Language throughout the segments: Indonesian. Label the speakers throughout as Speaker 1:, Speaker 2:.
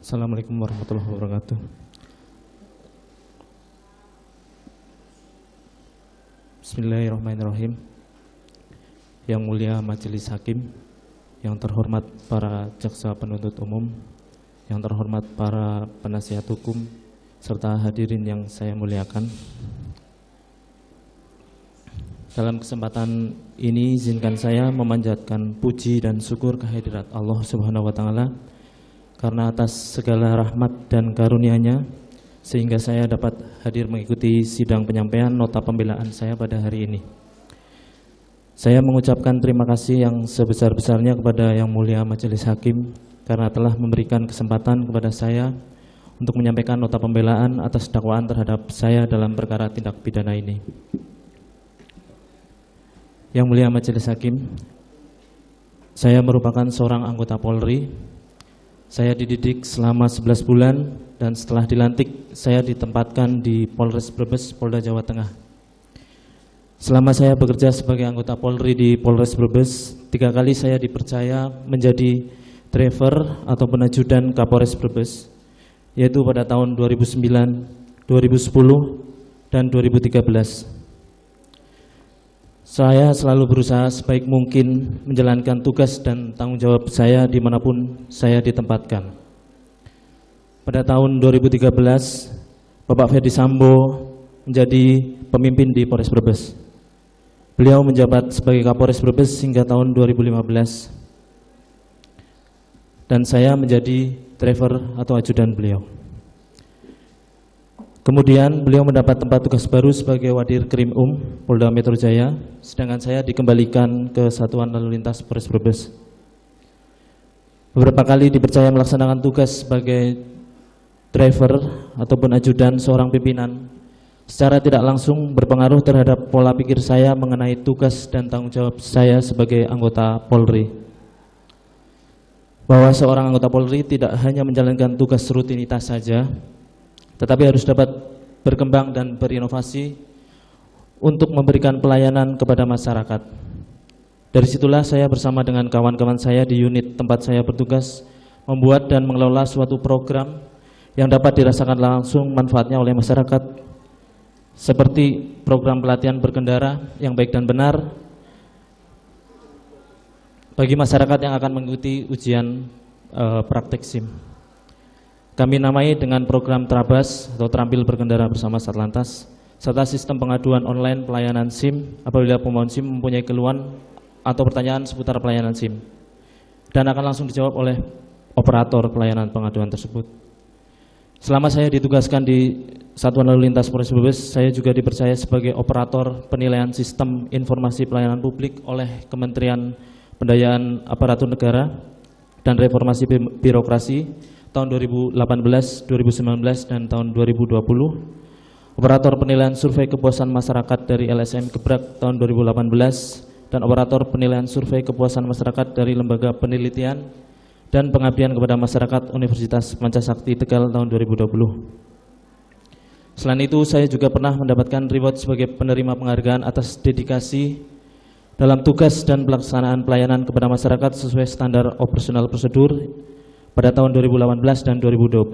Speaker 1: Assalamualaikum warahmatullahi wabarakatuh. Bismillahirrahmanirrahim. Yang mulia Majelis Hakim, yang terhormat para jaksa penuntut umum, yang terhormat para penasihat hukum, serta hadirin yang saya muliakan. Dalam kesempatan ini izinkan saya memanjatkan puji dan syukur kehadirat Allah Subhanahu wa taala karena atas segala rahmat dan karunia-Nya sehingga saya dapat hadir mengikuti sidang penyampaian nota pembelaan saya pada hari ini. Saya mengucapkan terima kasih yang sebesar-besarnya kepada Yang Mulia Majelis Hakim karena telah memberikan kesempatan kepada saya untuk menyampaikan nota pembelaan atas dakwaan terhadap saya dalam perkara tindak pidana ini. Yang Mulia Majelis Hakim, saya merupakan seorang anggota Polri. Saya dididik selama 11 bulan dan setelah dilantik saya ditempatkan di Polres Brebes, Polda Jawa Tengah. Selama saya bekerja sebagai anggota Polri di Polres Brebes, 3 kali saya dipercaya menjadi driver atau penajudan Kapolres Brebes, yaitu pada tahun 2009, 2010, dan 2013. Saya selalu berusaha sebaik mungkin menjalankan tugas dan tanggung jawab saya dimanapun saya ditempatkan. Pada tahun 2013, Bapak Ferdi Sambo menjadi pemimpin di Polres Brebes. Beliau menjabat sebagai Kapolres Brebes hingga tahun 2015. Dan saya menjadi driver atau ajudan beliau. Kemudian beliau mendapat tempat tugas baru sebagai Wadir Krim Polda Metro Jaya, sedangkan saya dikembalikan ke Satuan Lalu Lintas Polres Brebes. Beberapa kali dipercaya melaksanakan tugas sebagai driver ataupun ajudan seorang pimpinan, secara tidak langsung berpengaruh terhadap pola pikir saya mengenai tugas dan tanggung jawab saya sebagai anggota Polri. Bahwa seorang anggota Polri tidak hanya menjalankan tugas rutinitas saja, tetapi harus dapat berkembang dan berinovasi untuk memberikan pelayanan kepada masyarakat. Dari situlah saya bersama dengan kawan-kawan saya di unit tempat saya bertugas membuat dan mengelola suatu program yang dapat dirasakan langsung manfaatnya oleh masyarakat, seperti program pelatihan berkendara yang baik dan benar bagi masyarakat yang akan mengikuti ujian praktek SIM. Kami namai dengan program Trabas atau Terampil Berkendara Bersama Satlantas, serta sistem pengaduan online pelayanan SIM apabila pemohon SIM mempunyai keluhan atau pertanyaan seputar pelayanan SIM, dan akan langsung dijawab oleh operator pelayanan pengaduan tersebut. Selama saya ditugaskan di Satuan Lalu Lintas Polres Brebes, saya juga dipercaya sebagai operator penilaian sistem informasi pelayanan publik oleh Kementerian Pendayaan Aparatur Negara dan Reformasi Birokrasi tahun 2018, 2019, dan tahun 2020, operator penilaian survei kepuasan masyarakat dari LSM Gebrak tahun 2018, dan operator penilaian survei kepuasan masyarakat dari Lembaga Penelitian dan Pengabdian kepada Masyarakat Universitas Pancasakti Tegal tahun 2020. Selain itu, saya juga pernah mendapatkan reward sebagai penerima penghargaan atas dedikasi dalam tugas dan pelaksanaan pelayanan kepada masyarakat sesuai standar operasional prosedur pada tahun 2018 dan 2020.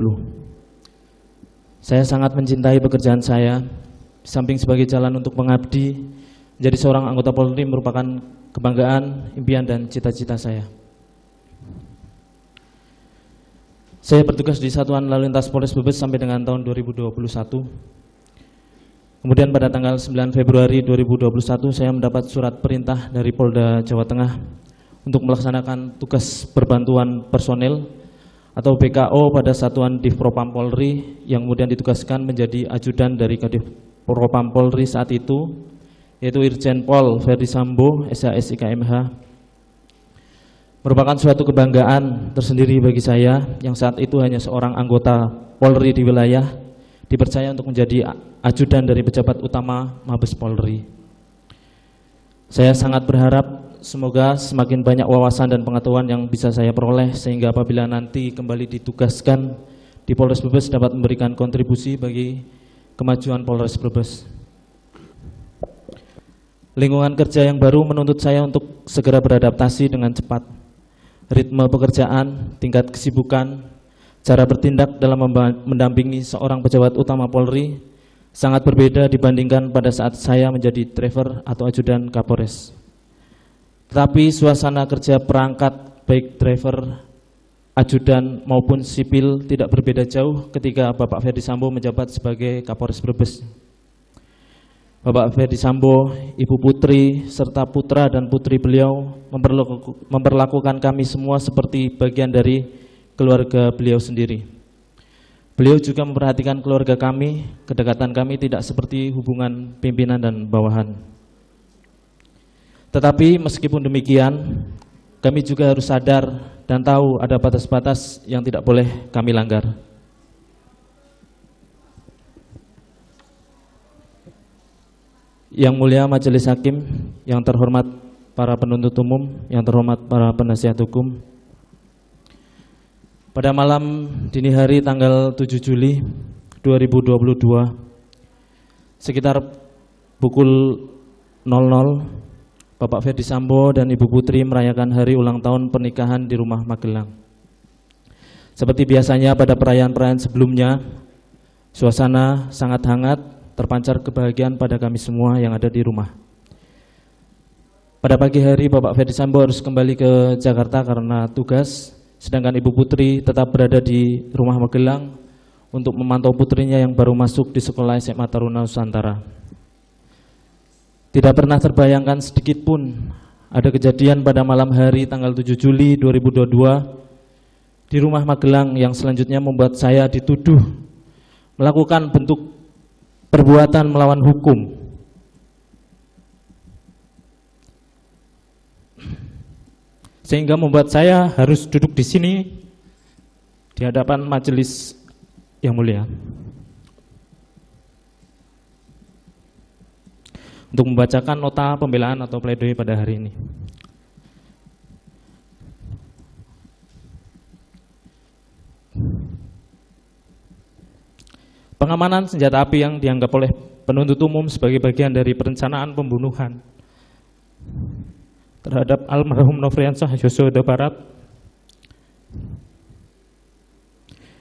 Speaker 1: Saya sangat mencintai pekerjaan saya, di samping sebagai jalan untuk mengabdi, menjadi seorang anggota Polri merupakan kebanggaan, impian, dan cita-cita saya. Saya bertugas di Satuan Lalu Lintas Polres Brebes sampai dengan tahun 2021. Kemudian pada tanggal 9 Februari 2021 saya mendapat surat perintah dari Polda Jawa Tengah untuk melaksanakan tugas perbantuan personel atau BKO pada Satuan Divpropam Polri yang kemudian ditugaskan menjadi ajudan dari Kadif Propam Polri saat itu, yaitu Irjen Pol Ferdi Sambo, SHS IKMH. Merupakan suatu kebanggaan tersendiri bagi saya yang saat itu hanya seorang anggota Polri di wilayah, dipercaya untuk menjadi ajudan dari pejabat utama Mabes Polri. Saya sangat berharap semoga semakin banyak wawasan dan pengetahuan yang bisa saya peroleh sehingga apabila nanti kembali ditugaskan di Polres Brebes dapat memberikan kontribusi bagi kemajuan Polres Brebes. Lingkungan kerja yang baru menuntut saya untuk segera beradaptasi dengan cepat. Ritme pekerjaan, tingkat kesibukan, cara bertindak dalam mendampingi seorang pejabat utama Polri sangat berbeda dibandingkan pada saat saya menjadi driver atau ajudan Kapolres. Tetapi suasana kerja perangkat baik driver, ajudan maupun sipil tidak berbeda jauh ketika Bapak Ferdy Sambo menjabat sebagai Kapolres Brebes. Bapak Ferdy Sambo, Ibu Putri, serta putra dan putri beliau memperlakukan kami semua seperti bagian dari keluarga beliau sendiri. Beliau juga memperhatikan keluarga kami, kedekatan kami tidak seperti hubungan pimpinan dan bawahan. Tetapi meskipun demikian, kami juga harus sadar dan tahu ada batas-batas yang tidak boleh kami langgar. Yang mulia Majelis Hakim, yang terhormat para penuntut umum, yang terhormat para penasihat hukum. Pada malam dini hari tanggal 7 Juli 2022, sekitar pukul 00, Bapak Ferdy Sambo dan Ibu Putri merayakan hari ulang tahun pernikahan di rumah Magelang. Seperti biasanya pada perayaan-perayaan sebelumnya, suasana sangat hangat, terpancar kebahagiaan pada kami semua yang ada di rumah. Pada pagi hari Bapak Ferdy Sambo harus kembali ke Jakarta karena tugas, sedangkan Ibu Putri tetap berada di rumah Magelang untuk memantau putrinya yang baru masuk di sekolah SMA Taruna Nusantara. Tidak pernah terbayangkan sedikit pun ada kejadian pada malam hari tanggal 7 Juli 2022 di rumah Magelang yang selanjutnya membuat saya dituduh melakukan bentuk perbuatan melawan hukum. Sehingga membuat saya harus duduk di sini di hadapan majelis yang mulia untuk membacakan nota pembelaan atau pledoi pada hari ini. Pengamanan senjata api yang dianggap oleh penuntut umum sebagai bagian dari perencanaan pembunuhan terhadap almarhum Nofriansah Yosua Huta Barat.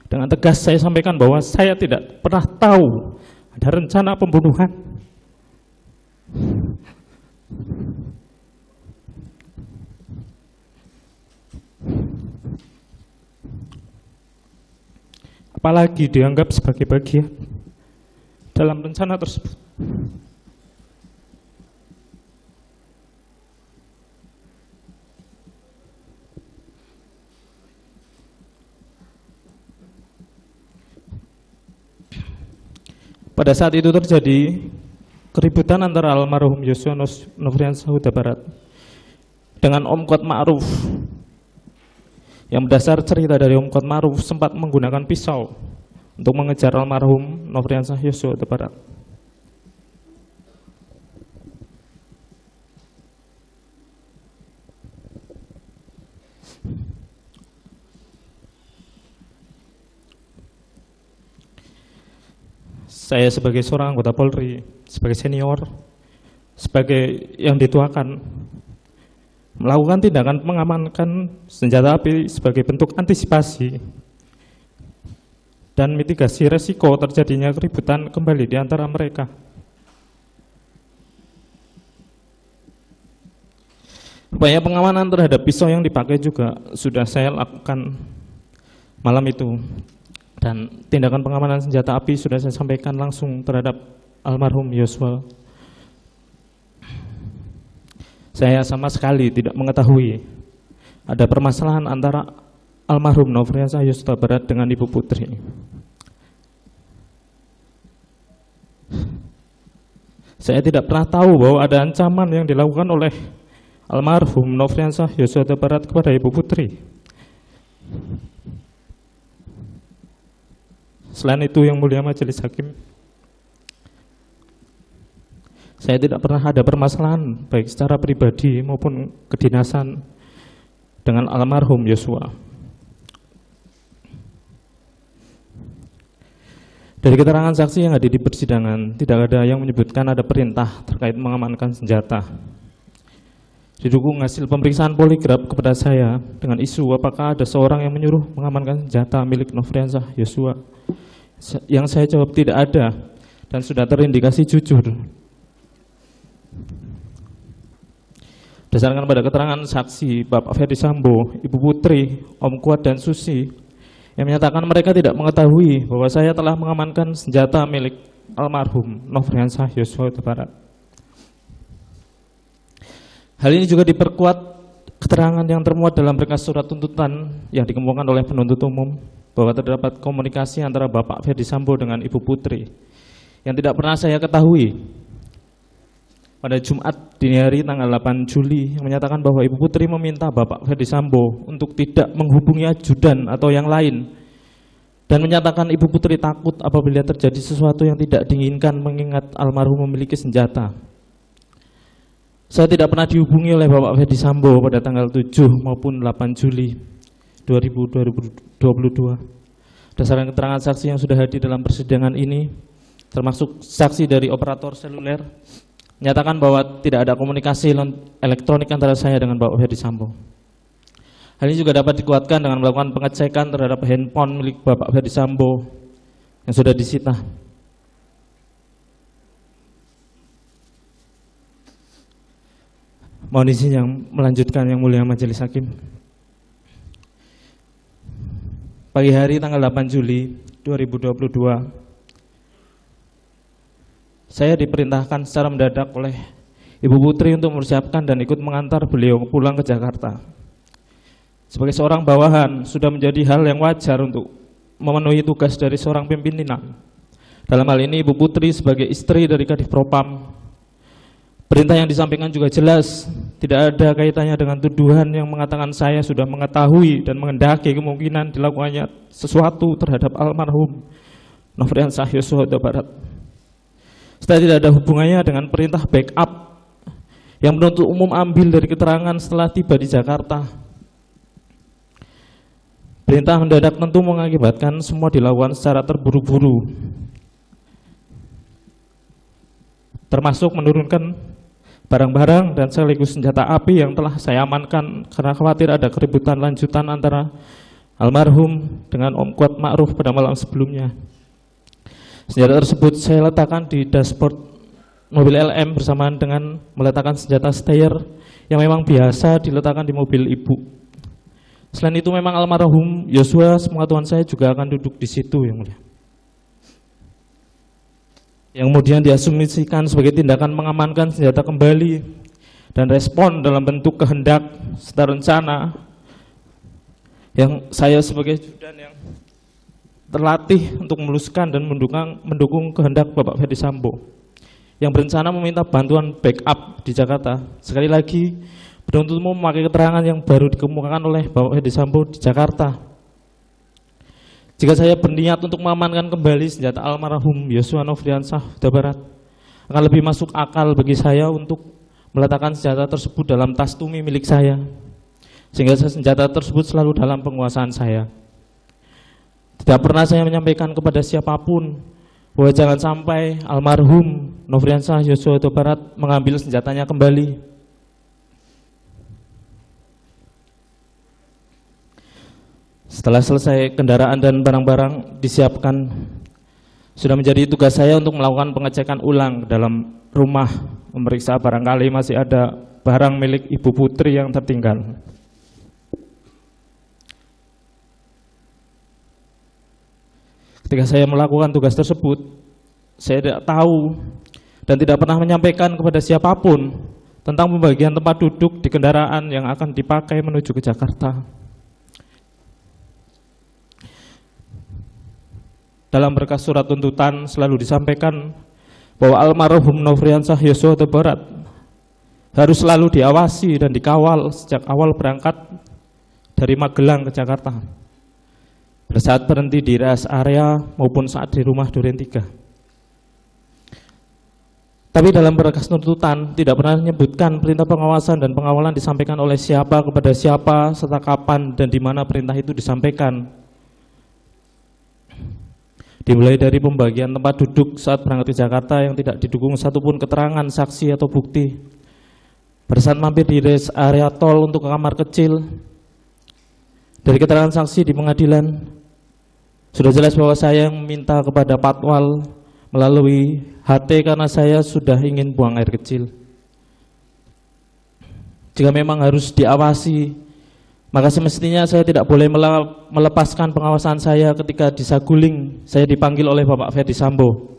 Speaker 1: Dengan tegas saya sampaikan bahwa saya tidak pernah tahu ada rencana pembunuhan. Apalagi dianggap sebagai bagian dalam rencana tersebut. Pada saat itu terjadi keributan antara almarhum Yosua Nofriansah Huta Barat dengan Om Kuat Ma'ruf. Yang berdasar cerita dari Om Kuat Ma'ruf sempat menggunakan pisau untuk mengejar almarhum Nofriansah Yosua Huta Barat. Saya sebagai seorang anggota Polri, sebagai senior, sebagai yang dituakan, melakukan tindakan mengamankan senjata api sebagai bentuk antisipasi dan mitigasi resiko terjadinya keributan kembali di antara mereka. Upaya pengamanan terhadap pisau yang dipakai juga sudah saya lakukan malam itu. Dan tindakan pengamanan senjata api sudah saya sampaikan langsung terhadap almarhum Yosua. Saya sama sekali tidak mengetahui ada permasalahan antara almarhum Nofriansah Yosua Huta Barat dengan Ibu Putri. Saya tidak pernah tahu bahwa ada ancaman yang dilakukan oleh almarhum Nofriansah Yosua Huta Barat kepada Ibu Putri. Selain itu, yang mulia Majelis Hakim, saya tidak pernah ada permasalahan baik secara pribadi maupun kedinasan dengan almarhum Yosua. Dari keterangan saksi yang ada di persidangan, tidak ada yang menyebutkan ada perintah terkait mengamankan senjata. didukung hasil pemeriksaan poligraf kepada saya dengan isu apakah ada seorang yang menyuruh mengamankan senjata milik Nofriansah Yosua. Yang saya jawab tidak ada dan sudah terindikasi jujur. Berdasarkan pada keterangan saksi Bapak Ferdi Sambo, Ibu Putri, Om Kuat dan Susi yang menyatakan mereka tidak mengetahui bahwa saya telah mengamankan senjata milik almarhum Nofriansah Yosua Huta Barat. Hal ini juga diperkuat keterangan yang termuat dalam berkas surat tuntutan yang dikemukakan oleh penuntut umum bahwa terdapat komunikasi antara Bapak Ferdi Sambo dengan Ibu Putri yang tidak pernah saya ketahui pada Jumat dini hari tanggal 8 Juli yang menyatakan bahwa Ibu Putri meminta Bapak Ferdi Sambo untuk tidak menghubungi ajudan atau yang lain dan menyatakan Ibu Putri takut apabila terjadi sesuatu yang tidak diinginkan mengingat almarhum memiliki senjata. Saya tidak pernah dihubungi oleh Bapak Ferdi Sambo pada tanggal 7 maupun 8 Juli 2022. Berdasarkan keterangan saksi yang sudah hadir dalam persidangan ini, termasuk saksi dari operator seluler, menyatakan bahwa tidak ada komunikasi elektronik antara saya dengan Bapak Ferdi Sambo. Hal ini juga dapat dikuatkan dengan melakukan pengecekan terhadap handphone milik Bapak Ferdi Sambo yang sudah disita. Mohon izin yang melanjutkan yang mulia majelis hakim. Pagi hari tanggal 8 Juli 2022, saya diperintahkan secara mendadak oleh Ibu Putri untuk mempersiapkan dan ikut mengantar beliau pulang ke Jakarta. Sebagai seorang bawahan, sudah menjadi hal yang wajar untuk memenuhi tugas dari seorang pimpinan. Dalam hal ini Ibu Putri sebagai istri dari Kadif Propam, perintah yang disampaikan juga jelas, tidak ada kaitannya dengan tuduhan yang mengatakan saya sudah mengetahui dan menghendaki kemungkinan dilakukannya sesuatu terhadap almarhum Nofriansah Yosua Huta Barat. Setelah tidak ada hubungannya dengan perintah backup yang penuntut umum ambil dari keterangan setelah tiba di Jakarta. Perintah mendadak tentu mengakibatkan semua dilakukan secara terburu-buru, termasuk menurunkan barang-barang dan sekaligus senjata api yang telah saya amankan karena khawatir ada keributan lanjutan antara almarhum dengan Om Kuat Ma'ruf pada malam sebelumnya. Senjata tersebut saya letakkan di dashboard mobil LM bersamaan dengan meletakkan senjata steyr yang memang biasa diletakkan di mobil ibu. Selain itu memang almarhum Yosua, sepengetahuan saya juga akan duduk di situ yang mulia. Yang kemudian diasumsikan sebagai tindakan mengamankan senjata kembali dan respon dalam bentuk kehendak serta rencana yang saya sebagai judan yang terlatih untuk meluluskan dan mendukung kehendak Bapak Ferdi Sambo yang berencana meminta bantuan backup di Jakarta. Sekali lagi, penuntut umum memakai keterangan yang baru dikemukakan oleh Bapak Ferdi Sambo di Jakarta. Jika saya berniat untuk mengamankan kembali senjata almarhum Yosua Nofriansah Huta Barat, akan lebih masuk akal bagi saya untuk meletakkan senjata tersebut dalam tas tumi milik saya, sehingga senjata tersebut selalu dalam penguasaan saya. Tidak pernah saya menyampaikan kepada siapapun bahwa jangan sampai almarhum Nofriansah Yosua Huta Barat mengambil senjatanya kembali. Setelah selesai kendaraan dan barang-barang disiapkan, sudah menjadi tugas saya untuk melakukan pengecekan ulang dalam rumah, memeriksa barangkali masih ada barang milik Ibu Putri yang tertinggal. Ketika saya melakukan tugas tersebut, saya tidak tahu dan tidak pernah menyampaikan kepada siapapun tentang pembagian tempat duduk di kendaraan yang akan dipakai menuju ke Jakarta. Dalam berkas surat tuntutan selalu disampaikan bahwa almarhum Nofriansah Yosua Huta Barat harus selalu diawasi dan dikawal sejak awal berangkat dari Magelang ke Jakarta, pada saat berhenti di rest area maupun saat di rumah Duren 3. Tapi dalam berkas tuntutan tidak pernah menyebutkan perintah pengawasan dan pengawalan disampaikan oleh siapa kepada siapa serta kapan dan di mana perintah itu disampaikan. Dimulai dari pembagian tempat duduk saat berangkat ke Jakarta yang tidak didukung satupun keterangan saksi atau bukti. Pada saat mampir di rest area tol untuk ke kamar kecil, dari keterangan saksi di pengadilan, sudah jelas bahwa saya yang meminta kepada Patwal melalui HT karena saya sudah ingin buang air kecil. Jika memang harus diawasi, maka semestinya saya tidak boleh melepaskan pengawasan saya ketika di Saguling saya dipanggil oleh Bapak Ferdi Sambo.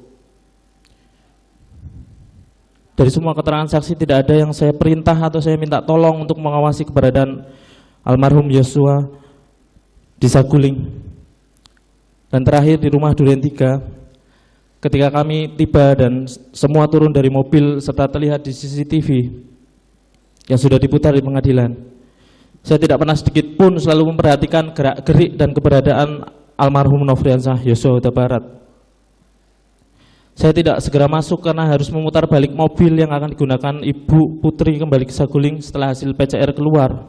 Speaker 1: Dari semua keterangan saksi tidak ada yang saya perintah atau saya minta tolong untuk mengawasi keberadaan almarhum Yosua di Saguling. Dan terakhir di rumah Duren 3, ketika kami tiba dan semua turun dari mobil serta terlihat di CCTV yang sudah diputar di pengadilan, saya tidak pernah sedikit pun selalu memperhatikan gerak-gerik dan keberadaan almarhum Nofriansah Yosua Huta Barat. Saya tidak segera masuk karena harus memutar balik mobil yang akan digunakan Ibu Putri kembali ke Saguling setelah hasil PCR keluar.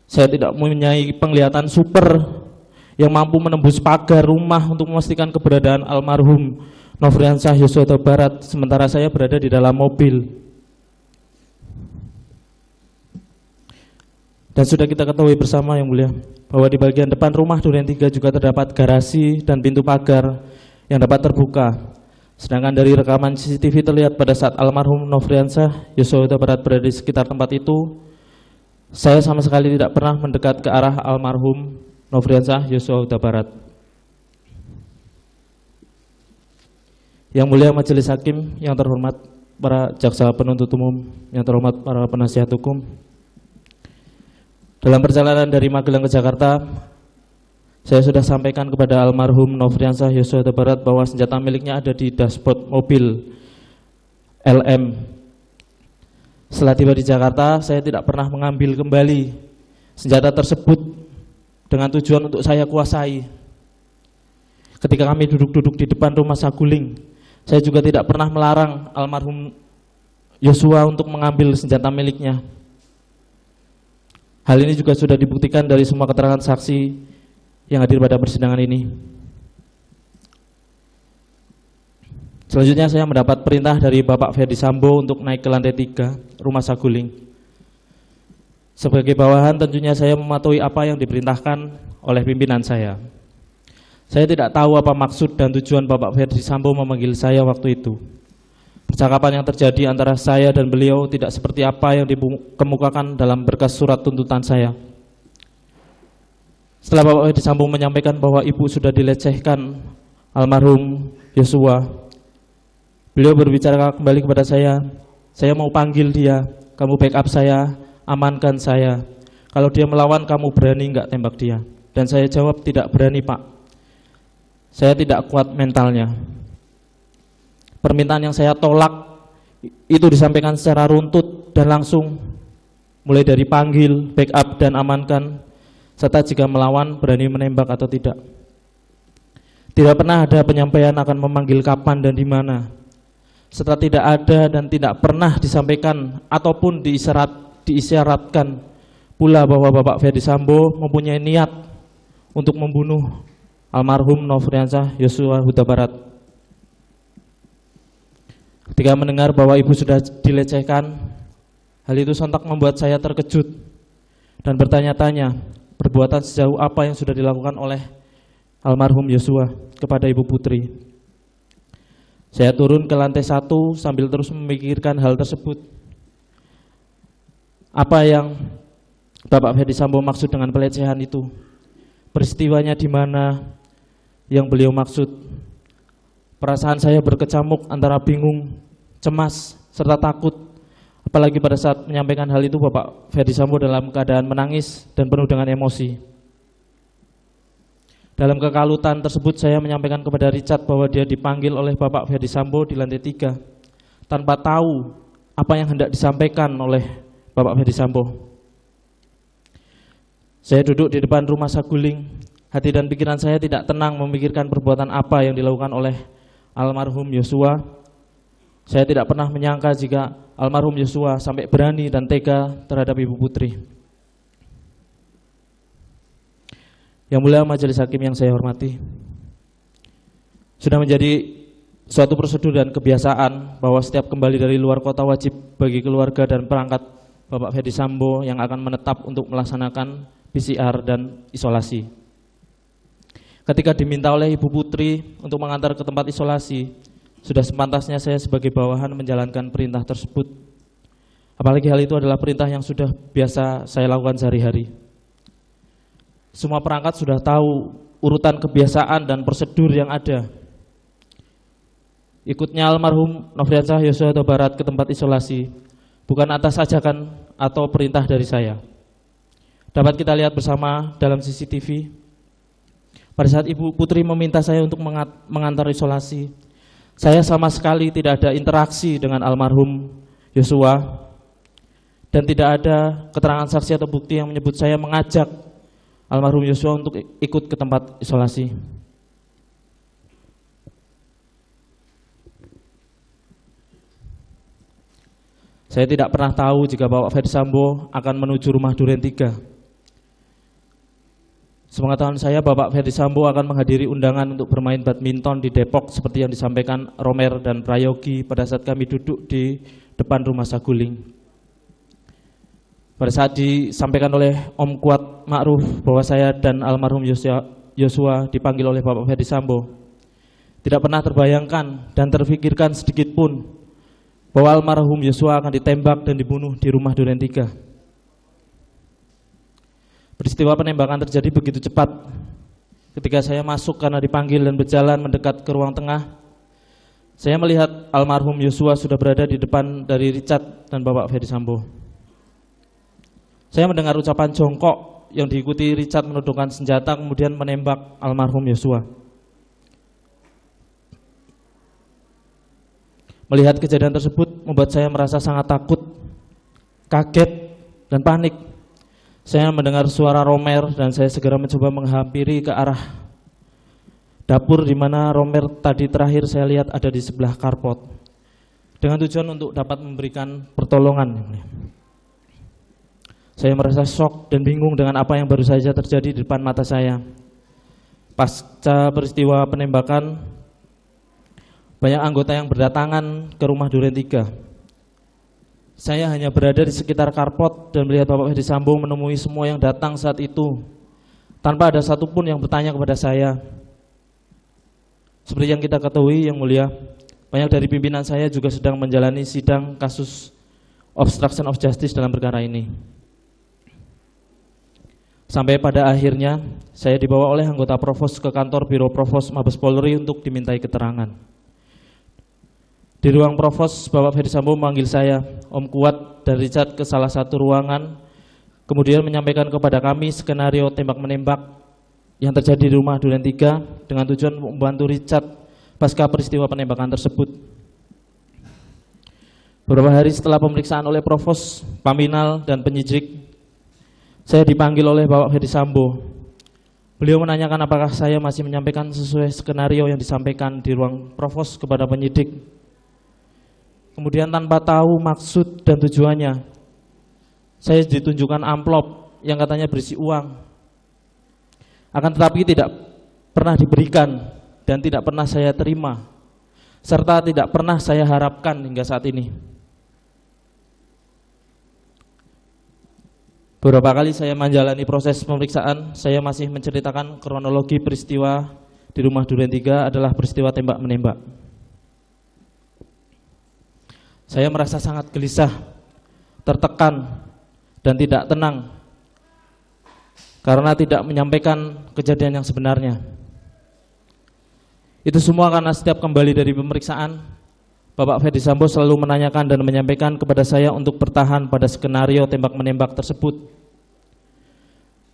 Speaker 1: Saya tidak mempunyai penglihatan super yang mampu menembus pagar rumah untuk memastikan keberadaan almarhum Nofriansah Yosua Huta Barat, sementara saya berada di dalam mobil. Dan sudah kita ketahui bersama yang mulia, bahwa di bagian depan rumah Duren 3 juga terdapat garasi dan pintu pagar yang dapat terbuka. Sedangkan dari rekaman CCTV terlihat pada saat almarhum Nofriansah Yosua Huta Barat berada di sekitar tempat itu, saya sama sekali tidak pernah mendekat ke arah almarhum Nofriansah Yosua Huta Barat. Yang mulia majelis hakim, yang terhormat para jaksa penuntut umum, yang terhormat para penasihat hukum, dalam perjalanan dari Magelang ke Jakarta, saya sudah sampaikan kepada almarhum Nofriansah Yosua Huta Barat bahwa senjata miliknya ada di dashboard mobil LM. Setelah tiba di Jakarta, saya tidak pernah mengambil kembali senjata tersebut dengan tujuan untuk saya kuasai. Ketika kami duduk-duduk di depan rumah Saguling, saya juga tidak pernah melarang almarhum Yosua untuk mengambil senjata miliknya. Hal ini juga sudah dibuktikan dari semua keterangan saksi yang hadir pada persidangan ini. Selanjutnya saya mendapat perintah dari Bapak Ferdi Sambo untuk naik ke lantai 3 rumah Saguling. Sebagai bawahan tentunya saya mematuhi apa yang diperintahkan oleh pimpinan saya. Saya tidak tahu apa maksud dan tujuan Bapak Ferdi Sambo memanggil saya waktu itu. Percakapan yang terjadi antara saya dan beliau tidak seperti apa yang dikemukakan dalam berkas surat tuntutan saya. Setelah Bapak Ferdi Sambo menyampaikan bahwa ibu sudah dilecehkan almarhum Yosua, beliau berbicara kembali kepada saya mau panggil dia, kamu backup saya, amankan saya. Kalau dia melawan, kamu berani enggak tembak dia? Dan saya jawab, tidak berani Pak, saya tidak kuat mentalnya. Permintaan yang saya tolak itu disampaikan secara runtut dan langsung, mulai dari panggil, backup, dan amankan, serta jika melawan berani menembak atau tidak. Tidak pernah ada penyampaian akan memanggil kapan dan di mana. Serta tidak ada dan tidak pernah disampaikan ataupun diisyaratkan pula bahwa Bapak Ferdi Sambo mempunyai niat untuk membunuh almarhum Nofriansah Yosua Huta Barat. Ketika mendengar bahwa ibu sudah dilecehkan, hal itu sontak membuat saya terkejut dan bertanya-tanya perbuatan sejauh apa yang sudah dilakukan oleh almarhum Yosua kepada Ibu Putri. Saya turun ke lantai 1 sambil terus memikirkan hal tersebut. Apa yang Bapak Ferdi Sambo maksud dengan pelecehan itu? Peristiwanya di mana yang beliau maksud? Perasaan saya berkecamuk antara bingung, cemas, serta takut. Apalagi pada saat menyampaikan hal itu Bapak Ferdi Sambo dalam keadaan menangis dan penuh dengan emosi. Dalam kekalutan tersebut saya menyampaikan kepada Richard bahwa dia dipanggil oleh Bapak Ferdi Sambo di lantai 3 tanpa tahu apa yang hendak disampaikan oleh Bapak Ferdi Sambo. Saya duduk di depan rumah Saguling. Hati dan pikiran saya tidak tenang memikirkan perbuatan apa yang dilakukan oleh almarhum Yosua. Saya tidak pernah menyangka jika almarhum Yosua sampai berani dan tega terhadap Ibu Putri. Yang mulia majelis hakim yang saya hormati, sudah menjadi suatu prosedur dan kebiasaan bahwa setiap kembali dari luar kota wajib bagi keluarga dan perangkat Bapak Ferdi Sambo yang akan menetap untuk melaksanakan PCR dan isolasi. Ketika diminta oleh Ibu Putri untuk mengantar ke tempat isolasi, sudah sepantasnya saya sebagai bawahan menjalankan perintah tersebut. Apalagi hal itu adalah perintah yang sudah biasa saya lakukan sehari-hari. Semua perangkat sudah tahu urutan kebiasaan dan prosedur yang ada. Ikutnya almarhum Nofriansah Yosua Huta Barat ke tempat isolasi bukan atas ajakan atau perintah dari saya. Dapat kita lihat bersama dalam CCTV. Pada saat Ibu Putri meminta saya untuk mengantar isolasi, saya sama sekali tidak ada interaksi dengan almarhum Yosua dan tidak ada keterangan saksi atau bukti yang menyebut saya mengajak almarhum Yosua untuk ikut ke tempat isolasi. Saya tidak pernah tahu jika Bapak Ferdi Sambo akan menuju rumah Duren 3. Sepengetahuan saya, Bapak Ferdi Sambo akan menghadiri undangan untuk bermain badminton di Depok seperti yang disampaikan Romer dan Prayogi pada saat kami duduk di depan rumah Saguling. Pada saat disampaikan oleh Om Kuat Ma'ruf bahwa saya dan almarhum Yosua dipanggil oleh Bapak Ferdi Sambo, tidak pernah terbayangkan dan terfikirkan sedikit pun bahwa almarhum Yosua akan ditembak dan dibunuh di rumah Duren 3. Peristiwa penembakan terjadi begitu cepat. Ketika saya masuk karena dipanggil dan berjalan mendekat ke ruang tengah, saya melihat almarhum Yosua sudah berada di depan dari Richard dan Bapak Ferdi Sambo. Saya mendengar ucapan jongkok yang diikuti Richard menodongkan senjata kemudian menembak almarhum Yosua. Melihat kejadian tersebut membuat saya merasa sangat takut, kaget, dan panik. Saya mendengar suara Romer dan saya segera mencoba menghampiri ke arah dapur di mana Romer tadi terakhir saya lihat ada di sebelah karpot dengan tujuan untuk dapat memberikan pertolongan. Saya merasa shock dan bingung dengan apa yang baru saja terjadi di depan mata saya. Pasca peristiwa penembakan, banyak anggota yang berdatangan ke rumah Duren 3. Saya hanya berada di sekitar karpot dan melihat Bapak Ferdi Sambo menemui semua yang datang saat itu, tanpa ada satupun yang bertanya kepada saya. Seperti yang kita ketahui, Yang Mulia, banyak dari pimpinan saya juga sedang menjalani sidang kasus obstruction of justice dalam perkara ini. Sampai pada akhirnya, saya dibawa oleh anggota Provos ke kantor Biro Provos Mabes Polri untuk dimintai keterangan. Di ruang Provos, Bapak Ferdi Sambo memanggil saya, Om Kuat, dan Richard ke salah satu ruangan, kemudian menyampaikan kepada kami skenario tembak-menembak yang terjadi di rumah Duren 3 dengan tujuan membantu Richard pasca peristiwa penembakan tersebut. Beberapa hari setelah pemeriksaan oleh Provos, Paminal, dan penyidik, saya dipanggil oleh Bapak Ferdi Sambo. Beliau menanyakan apakah saya masih menyampaikan sesuai skenario yang disampaikan di ruang Provos kepada penyidik. Kemudian tanpa tahu maksud dan tujuannya, saya ditunjukkan amplop yang katanya berisi uang. Akan tetapi tidak pernah diberikan dan tidak pernah saya terima, serta tidak pernah saya harapkan hingga saat ini. Beberapa kali saya menjalani proses pemeriksaan, saya masih menceritakan kronologi peristiwa di rumah Duren 3 adalah peristiwa tembak-menembak. Saya merasa sangat gelisah, tertekan, dan tidak tenang karena tidak menyampaikan kejadian yang sebenarnya. Itu semua karena setiap kembali dari pemeriksaan, Bapak Ferdi Sambo selalu menanyakan dan menyampaikan kepada saya untuk bertahan pada skenario tembak-menembak tersebut.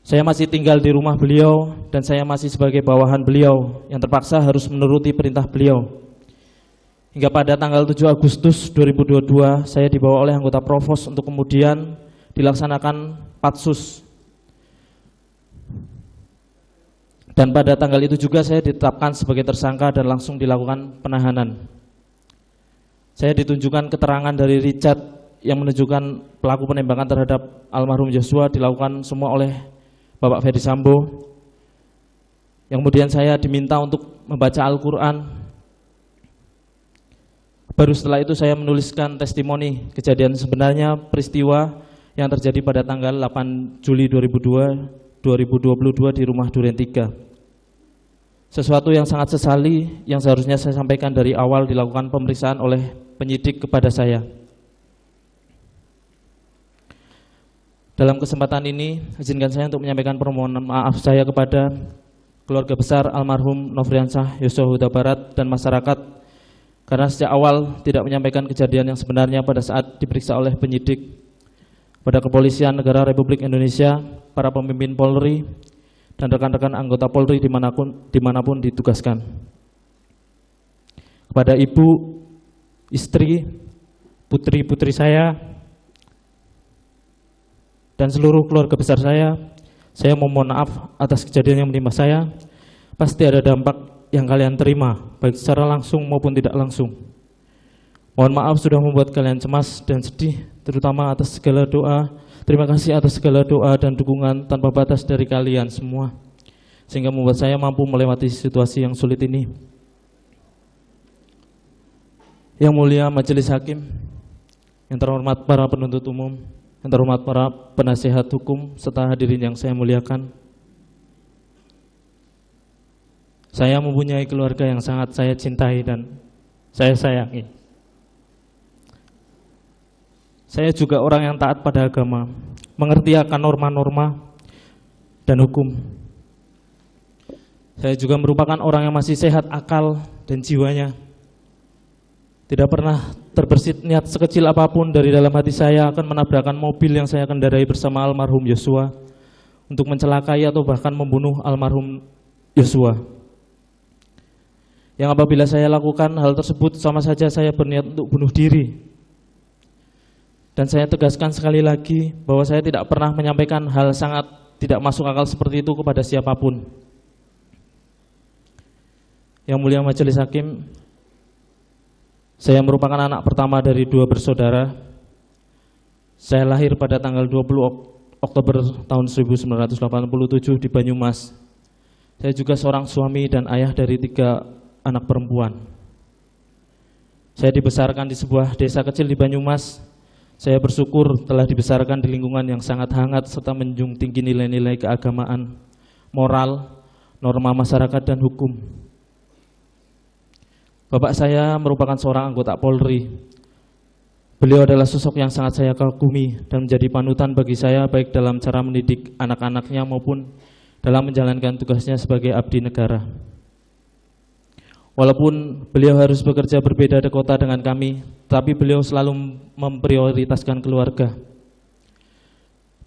Speaker 1: Saya masih tinggal di rumah beliau dan saya masih sebagai bawahan beliau yang terpaksa harus menuruti perintah beliau. Hingga pada tanggal 7 Agustus 2022, saya dibawa oleh anggota Provos untuk kemudian dilaksanakan patsus. Dan pada tanggal itu juga saya ditetapkan sebagai tersangka dan langsung dilakukan penahanan. Saya ditunjukkan keterangan dari Richard yang menunjukkan pelaku penembakan terhadap almarhum Yosua dilakukan semua oleh Bapak Ferdi Sambo. Yang kemudian saya diminta untuk membaca Al-Quran. Baru setelah itu saya menuliskan testimoni kejadian sebenarnya peristiwa yang terjadi pada tanggal 8 Juli 2022 di rumah Duren 3. Sesuatu yang sangat sesali yang seharusnya saya sampaikan dari awal dilakukan pemeriksaan oleh penyidik kepada saya. Dalam kesempatan ini, izinkan saya untuk menyampaikan permohonan maaf saya kepada keluarga besar almarhum Nofriansah Yosua Huta Barat dan masyarakat karena sejak awal tidak menyampaikan kejadian yang sebenarnya pada saat diperiksa oleh penyidik pada Kepolisian Negara Republik Indonesia, para pemimpin Polri, dan rekan-rekan anggota Polri dimanapun ditugaskan. Kepada ibu, istri, putri-putri saya, dan seluruh keluarga besar saya memohon maaf atas kejadian yang menimpa saya. Pasti ada dampak yang kalian terima, baik secara langsung maupun tidak langsung. Mohon maaf sudah membuat kalian cemas dan sedih, terutama atas segala doa. Terima kasih atas segala doa dan dukungan tanpa batas dari kalian semua, sehingga membuat saya mampu melewati situasi yang sulit ini. Yang mulia Majelis Hakim, yang terhormat para penuntut umum, yang terhormat para penasihat hukum, serta hadirin yang saya muliakan. Saya mempunyai keluarga yang sangat saya cintai dan saya sayangi. Saya juga orang yang taat pada agama, mengerti akan norma-norma dan hukum. Saya juga merupakan orang yang masih sehat akal dan jiwanya. Tidak pernah terbersit niat sekecil apapun dari dalam hati saya akan menabrakkan mobil yang saya kendarai bersama almarhum Yosua untuk mencelakai atau bahkan membunuh almarhum Yosua. Yang apabila saya lakukan hal tersebut sama saja saya berniat untuk bunuh diri. Dan saya tegaskan sekali lagi bahwa saya tidak pernah menyampaikan hal sangat tidak masuk akal seperti itu kepada siapapun. Yang mulia Majelis Hakim, saya merupakan anak pertama dari 2 bersaudara. Saya lahir pada tanggal 20 Oktober tahun 1987 di Banyumas. Saya juga seorang suami dan ayah dari 3 anak perempuan. Saya dibesarkan di sebuah desa kecil di Banyumas. Saya bersyukur telah dibesarkan di lingkungan yang sangat hangat serta menjunjung tinggi nilai-nilai keagamaan, moral, norma masyarakat dan hukum. Bapak saya merupakan seorang anggota Polri. Beliau adalah sosok yang sangat saya kagumi dan menjadi panutan bagi saya baik dalam cara mendidik anak-anaknya maupun dalam menjalankan tugasnya sebagai abdi negara. Walaupun beliau harus bekerja berbeda di kota dengan kami, tapi beliau selalu memprioritaskan keluarga.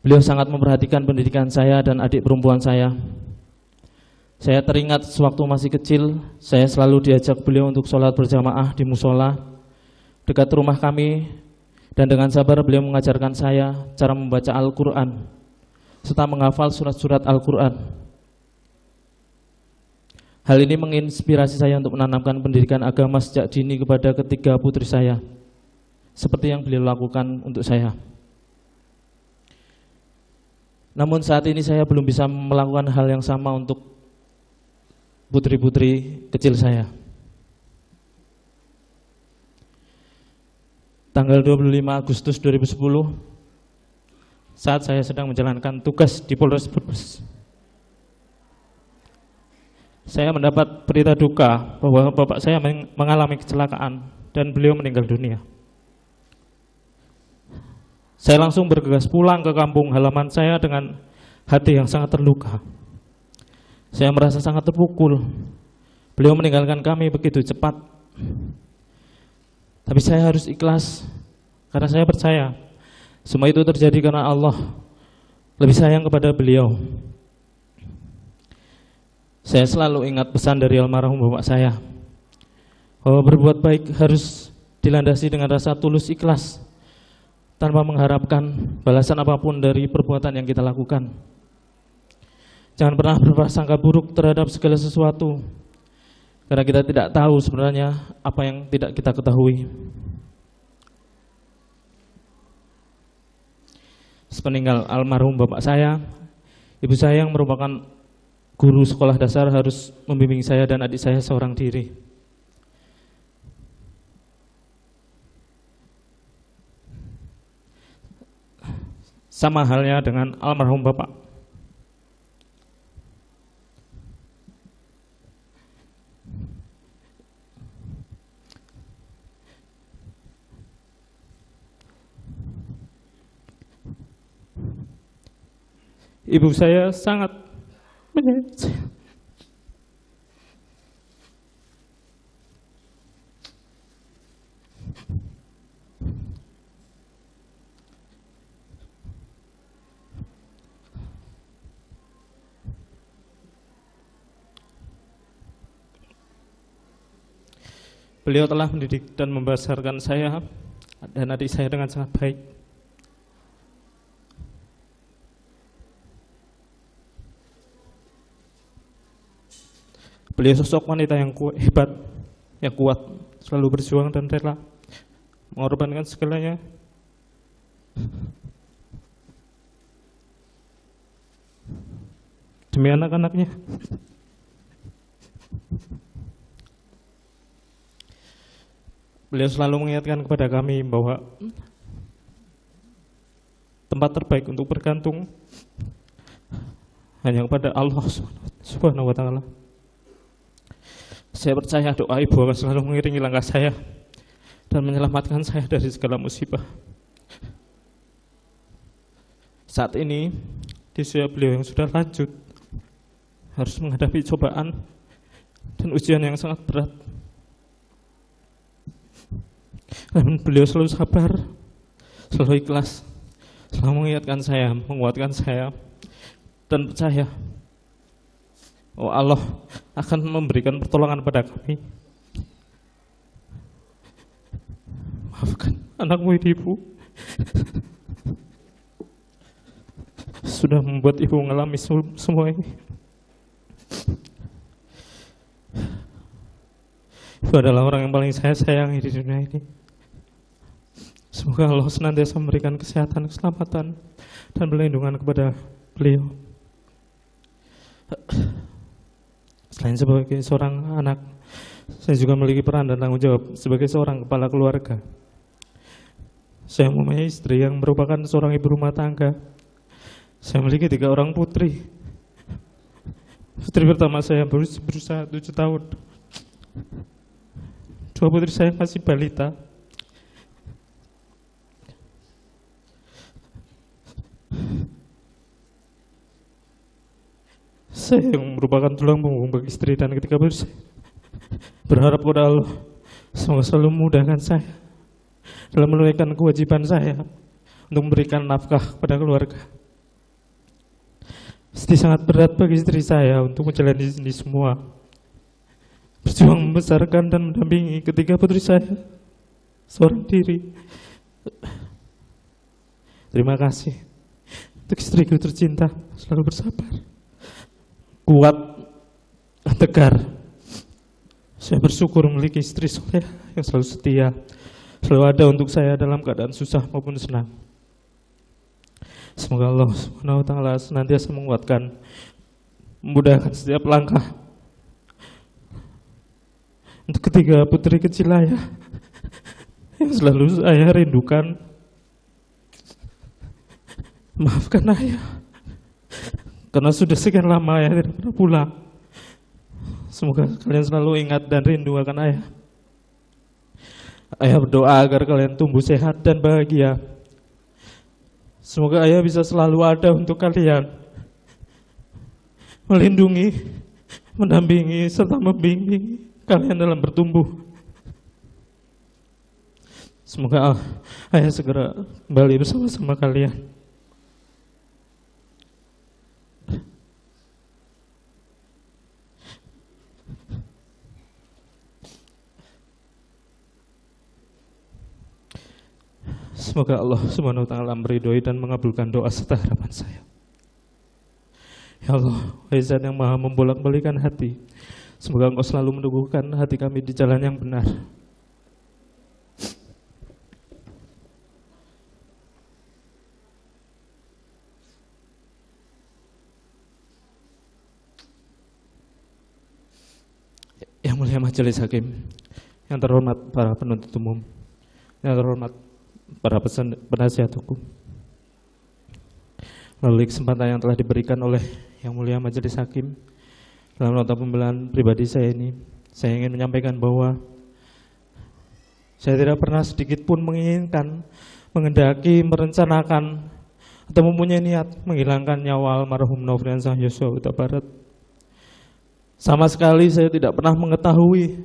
Speaker 1: Beliau sangat memperhatikan pendidikan saya dan adik perempuan saya. Saya teringat sewaktu masih kecil, saya selalu diajak beliau untuk sholat berjamaah di musola dekat rumah kami, dan dengan sabar beliau mengajarkan saya cara membaca Al-Quran serta menghafal surat-surat Al-Quran. Hal ini menginspirasi saya untuk menanamkan pendidikan agama sejak dini kepada ketiga putri saya, seperti yang beliau lakukan untuk saya. Namun saat ini saya belum bisa melakukan hal yang sama untuk putri-putri kecil saya. Tanggal 25 Agustus 2010, saat saya sedang menjalankan tugas di Polres Brebes, saya mendapat berita duka bahwa bapak saya mengalami kecelakaan dan beliau meninggal dunia. Saya langsung bergegas pulang ke kampung halaman saya dengan hati yang sangat terluka. Saya merasa sangat terpukul. Beliau meninggalkan kami begitu cepat. Tapi saya harus ikhlas karena saya percaya semua itu terjadi karena Allah lebih sayang kepada beliau. Saya selalu ingat pesan dari almarhum bapak saya bahwa berbuat baik harus dilandasi dengan rasa tulus ikhlas tanpa mengharapkan balasan apapun dari perbuatan yang kita lakukan. Jangan pernah berprasangka buruk terhadap segala sesuatu karena kita tidak tahu sebenarnya apa yang tidak kita ketahui. Sepeninggal almarhum bapak saya, ibu saya yang merupakan guru sekolah dasar harus membimbing saya dan adik saya seorang diri. Sama halnya dengan almarhum Bapak. Ibu saya sangat menyayang saya. Beliau telah mendidik dan membesarkan saya dan adik saya dengan sangat baik. Beliau sosok wanita yang hebat, yang kuat, selalu berjuang dan rela mengorbankan segalanya demi anak-anaknya. Beliau selalu mengingatkan kepada kami bahwa tempat terbaik untuk bergantung hanya kepada Allah Subhanahu wa Ta'ala. Saya percaya doa ibu akan selalu mengiringi langkah saya dan menyelamatkan saya dari segala musibah. Saat ini di usia beliau yang sudah lanjut harus menghadapi cobaan dan ujian yang sangat berat. Dan beliau selalu sabar, selalu ikhlas, selalu mengingatkan saya, menguatkan saya, dan percaya oh Allah akan memberikan pertolongan pada kami. Maafkan anakmu ini, Ibu. Sudah membuat Ibu mengalami semua ini. Ibu adalah orang yang paling saya sayangi di dunia ini. Semoga Allah senantiasa memberikan kesehatan, keselamatan, dan perlindungan kepada beliau. Selain sebagai seorang anak, saya juga memiliki peran dan tanggung jawab sebagai seorang kepala keluarga. Saya mempunyai istri yang merupakan seorang ibu rumah tangga. Saya memiliki 3 orang putri. Putri pertama saya berusia 7 tahun. 2 putri saya masih balita. Saya yang merupakan tulang punggung bagi istri dan ketika berharap kepada Allah semoga selalu memudahkan saya dalam menunaikan kewajiban saya untuk memberikan nafkah kepada keluarga. Pasti sangat berat bagi istri saya untuk menjalani ini semua, berjuang membesarkan dan mendampingi ketiga putri saya seorang diri. Terima kasih untuk istriku tercinta, selalu bersabar, kuat, tegar. Saya bersyukur memiliki istri soleh yang selalu setia, selalu ada untuk saya dalam keadaan susah maupun senang. Semoga Allah Subhanahu wa Ta'ala senantiasa menguatkan, memudahkan setiap langkah untuk ketiga putri kecil ayah yang selalu saya rindukan. Maafkan ayah karena sudah sekian lama ayah tidak pernah pulang. Semoga kalian selalu ingat dan rindu akan ayah. Ayah berdoa agar kalian tumbuh sehat dan bahagia. Semoga ayah bisa selalu ada untuk kalian, melindungi, mendampingi, serta membimbing kalian dalam bertumbuh. Semoga ayah segera kembali bersama-sama kalian. Semoga Allah Subhanahu wa Ta'ala meridhoi dan mengabulkan doa serta harapan saya. Ya Allah, wahai Zat yang Maha membolak-balikan hati, semoga Engkau selalu meneguhkan hati kami di jalan yang benar. Yang mulia Majelis Hakim, yang terhormat para penuntut umum, yang terhormat para penasihat hukum, melalui kesempatan yang telah diberikan oleh Yang Mulia Majelis Hakim dalam nota pembelaan pribadi saya ini, saya ingin menyampaikan bahwa saya tidak pernah sedikit pun menginginkan, menghendaki, merencanakan, atau mempunyai niat menghilangkan nyawa almarhum Nofriansah Yosua Huta Barat. Sama sekali saya tidak pernah mengetahui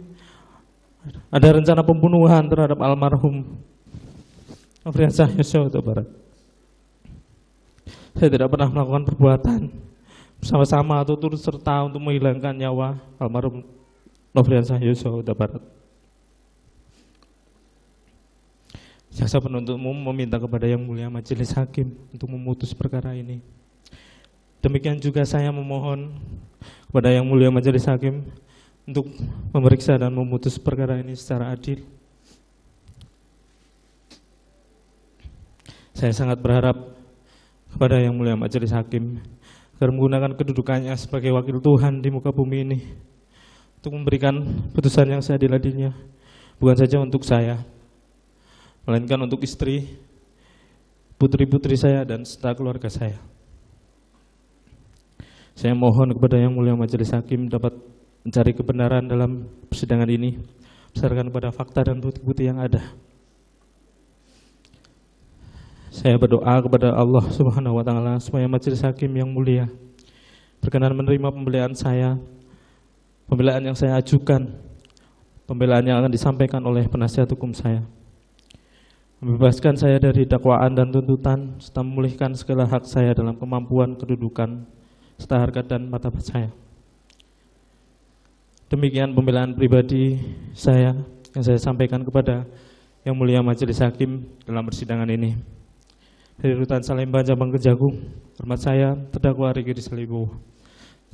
Speaker 1: ada rencana pembunuhan terhadap almarhum Nofriansah Yosua Huta Barat. Saya tidak pernah melakukan perbuatan bersama-sama atau turut serta untuk menghilangkan nyawa almarhum Nofriansah Yosua Huta Barat. Jaksa penuntut umum meminta kepada Yang Mulia Majelis Hakim untuk memutus perkara ini. Demikian juga saya memohon kepada Yang Mulia Majelis Hakim untuk memeriksa dan memutus perkara ini secara adil. Saya sangat berharap kepada Yang Mulia Majelis Hakim agar menggunakan kedudukannya sebagai wakil Tuhan di muka bumi ini untuk memberikan putusan yang seadil-adilnya, bukan saja untuk saya, melainkan untuk istri, putri-putri saya, dan serta keluarga saya. Saya mohon kepada Yang Mulia Majelis Hakim dapat mencari kebenaran dalam persidangan ini berdasarkan pada fakta dan bukti-bukti yang ada. Saya berdoa kepada Allah Subhanahu wa Ta'ala supaya Majelis Hakim yang mulia berkenan menerima pembelaan saya, pembelaan yang saya ajukan, pembelaan yang akan disampaikan oleh penasihat hukum saya, membebaskan saya dari dakwaan dan tuntutan, serta memulihkan segala hak saya dalam kemampuan, kedudukan, serta harkat dan martabat saya. Demikian pembelaan pribadi saya yang saya sampaikan kepada Yang Mulia Majelis Hakim dalam persidangan ini. Dari Rutan Salemba, Cabang Kejagung, hormat saya terdakwa Riki Rizal Wibowo.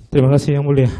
Speaker 1: Terima kasih Yang Mulia.